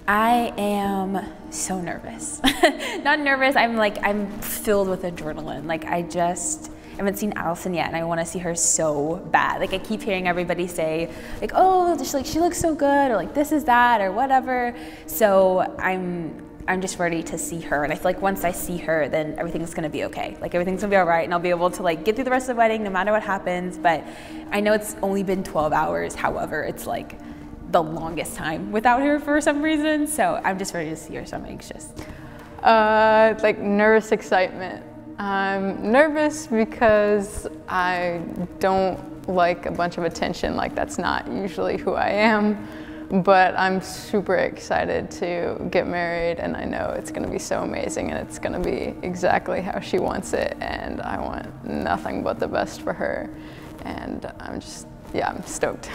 I am so nervous. Not nervous, I'm filled with adrenaline. Like I haven't seen Allison yet and I want to see her so bad. Like I keep hearing everybody say like, oh, she looks so good, or like this is that, or whatever. So I'm just ready to see her, and I feel like once I see her, then everything's gonna be okay. Like everything's gonna be all right, and I'll be able to like get through the rest of the wedding no matter what happens. But I know it's only been 12 hours. However, it's like the longest time without her for some reason. So I'm just ready to see her, so I'm anxious. Like nervous excitement. I'm nervous because I don't like a bunch of attention. Like that's not usually who I am. But I'm super excited to get married, and I know it's gonna be so amazing, and it's gonna be exactly how she wants it, and I want nothing but the best for her. And I'm stoked.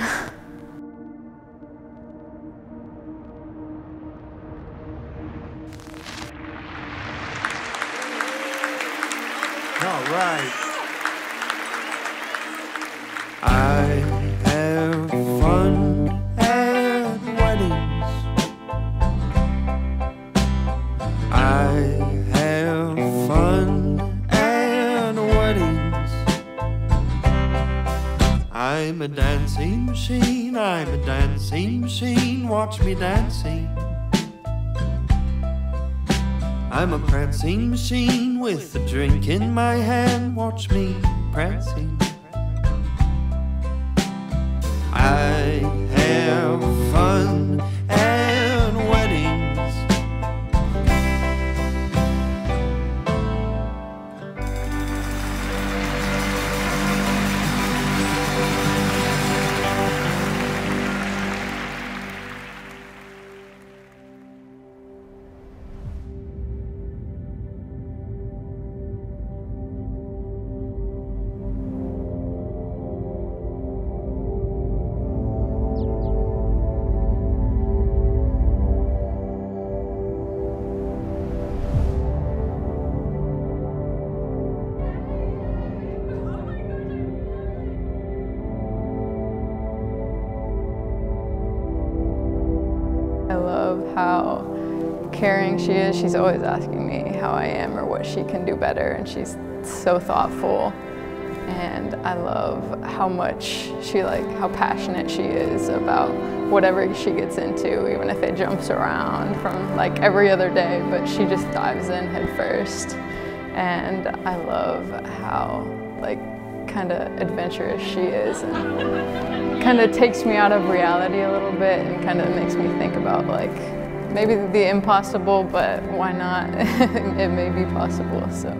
All right. I have fun at weddings. I have fun at weddings. I'm a dancing machine, I'm a dancing machine, watch me dancing. I'm a prancing machine with a drink in my hand, watch me prancing. I have fun at weddings. I love how caring she is. She's always asking me how I am or what she can do better, and she's so thoughtful. And I love how much how passionate she is about whatever she gets into, even if it jumps around from like every other day, but she just dives in head first. And I love how kind of adventurous she is, and kind of takes me out of reality a little bit, and kind of makes me think about maybe the impossible, but why not? It may be possible. So.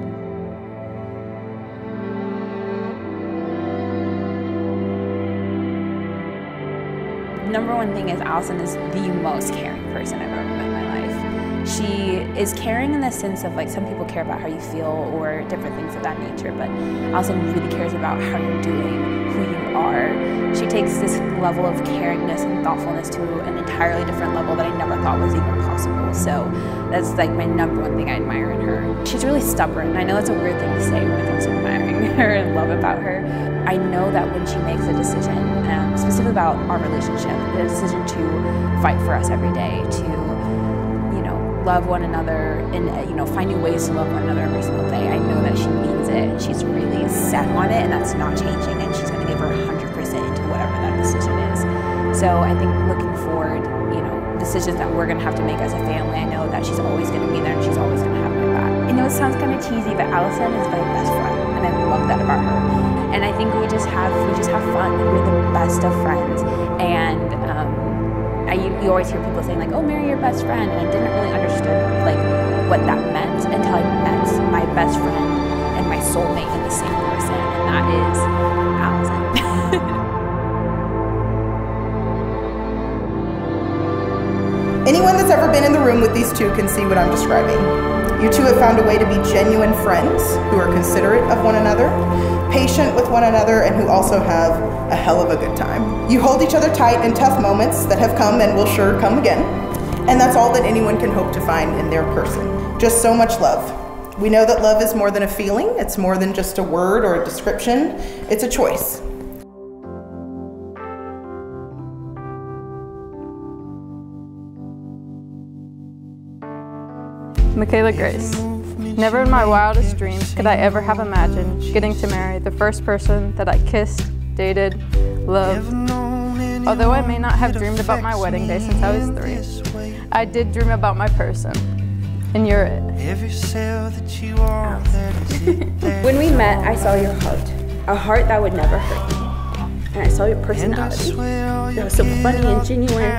Number one thing is Allison is the most caring person I've ever met in my life. She is caring in the sense of some people care about how you feel or different things of that nature, but Allison really cares about how you're doing, who you are. She takes this level of caringness and thoughtfulness to an entirely different level that I never thought was even possible. So that's my number one thing I admire in her. She's really stubborn, and I know that's a weird thing to say when it comes to admiring her and love about her. I know that when she makes a decision, specifically about our relationship, the decision to fight for us every day, to love one another, and finding ways to love one another every single day. I know that she means it, and she's really set on it, and that's not changing, and she's going to give her 100% into whatever that decision is. So I think looking forward, decisions that we're going to have to make as a family, I know that she's always going to be there, and she's always going to have my back. I know it sounds kind of cheesy, but Allison is my best friend, and I love that about her. And I think we just have fun. We're the best of friends, and you always hear people saying oh, marry your best friend, and I didn't really understand what that meant until I met my best friend and my soulmate in the same person, and that is Allison. Anyone that's ever been in the room with these two can see what I'm describing. You two have found a way to be genuine friends who are considerate of one another, patient with one another, and who also have a hell of a good time. You hold each other tight in tough moments that have come and will sure come again. And that's all that anyone can hope to find in their person. Just so much love. We know that love is more than a feeling. It's more than just a word or a description. It's a choice. Makayla Grace. Never in my wildest dreams could I ever have imagined getting to marry the first person that I kissed, dated, loved. Although I may not have dreamed about my wedding day since I was 3, I did dream about my person, and you're it. When we met, I saw your heart, a heart that would never hurt me. And I saw your personality. It was so funny and genuine.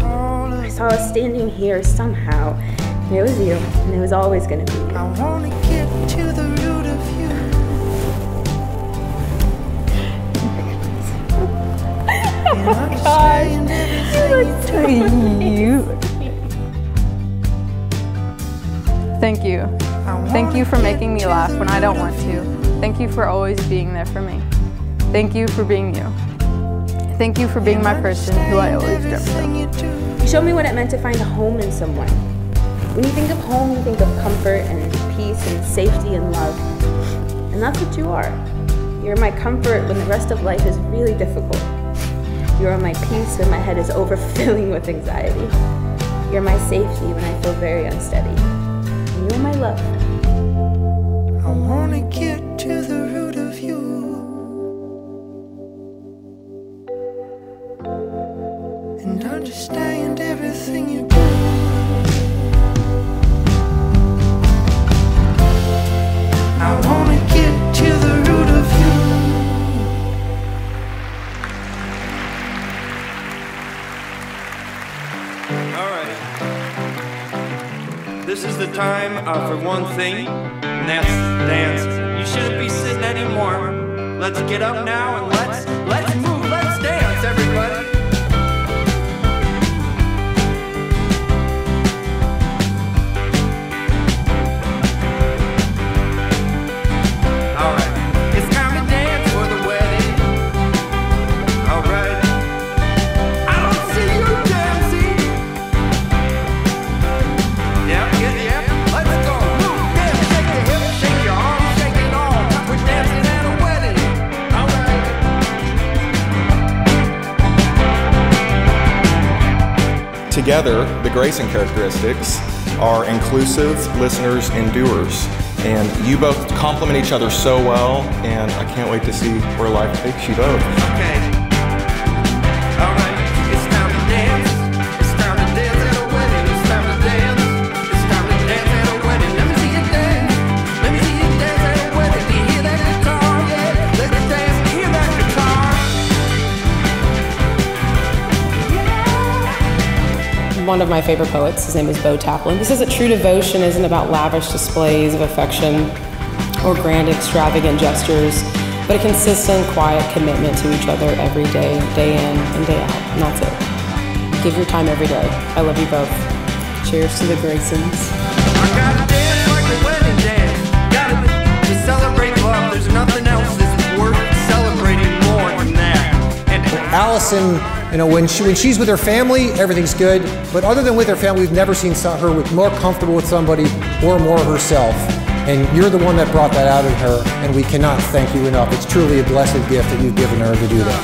I saw us standing here somehow. And it was you, and it was always going to be you. I want to get to the root of you. Oh my gosh, you look so cute. Thank you. Thank you for making me laugh when I don't want to. Thank you for always being there for me. Thank you for being you. Thank you for being my person who I always dreamt of. You showed me what it meant to find a home in someone. When you think of home, you think of comfort and peace and safety and love. And that's what you are. You're my comfort when the rest of life is really difficult. You are my peace when my head is overfilling with anxiety. You're my safety when I feel very unsteady. And you're my love. I want to get to the root of you. And understand everything you do. I want to get to the root of you. All right. This is the time for one thing, and that's dance. You shouldn't be sitting anymore. Let's get up now and let's move. Let's dance, everybody. Together, the Grayson characteristics are inclusive, listeners, and doers. And you both complement each other so well, and I can't wait to see where life takes you both. Okay. All right. It's time to dance. It's time to dance at a wedding. It's time to dance. It's time to dance at a wedding. Let me see you dance. Let me see you dance at a wedding. Do you hear that guitar? Yeah. Let's dance. Do you hear that guitar? One of my favorite poets, his name is Bo Taplin. He says that true devotion isn't about lavish displays of affection or grand extravagant gestures, but a consistent, quiet commitment to each other every day, day in and day out, and that's it. Give your time every day. I love you both. Cheers to the Graysons. I gotta dance like a wedding dance. Gotta to celebrate love. There's nothing else that's worth celebrating more than that. And Allison, you know, when she's with her family, everything's good. But other than with her family, we've never seen her with more comfortable with somebody or more herself. And you're the one that brought that out in her, and we cannot thank you enough. It's truly a blessed gift that you've given her to do that.